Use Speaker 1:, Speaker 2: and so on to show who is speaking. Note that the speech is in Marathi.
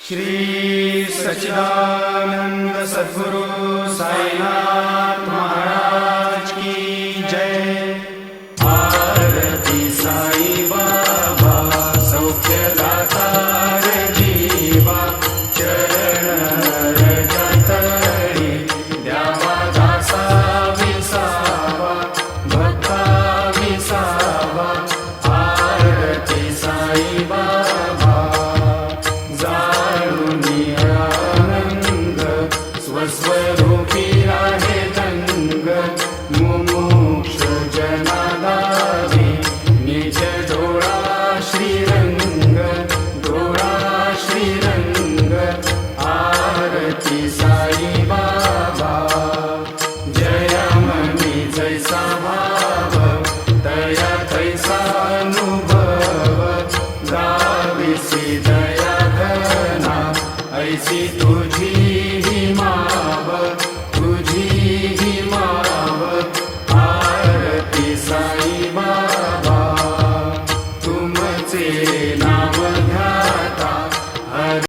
Speaker 1: श्री सच्चिदानंद सद्गुरु साईनाथ महाराज की जय। आरती साई बाबा सौख्यदाता जीवा, चरण रजतळी द्यावा दासा विसावा, भक्ता विसावा। आरती साई बाबा स्वस्वरूपी आहे रंग, मुमुक्ष जनादारी निज डोळा श्रीरंग, डोळा श्रीरंग। आरती साई बाबा जय मनी जैसा भाव, दया तैसा अनुभव। गाविसी दया घना ऐसी तुझी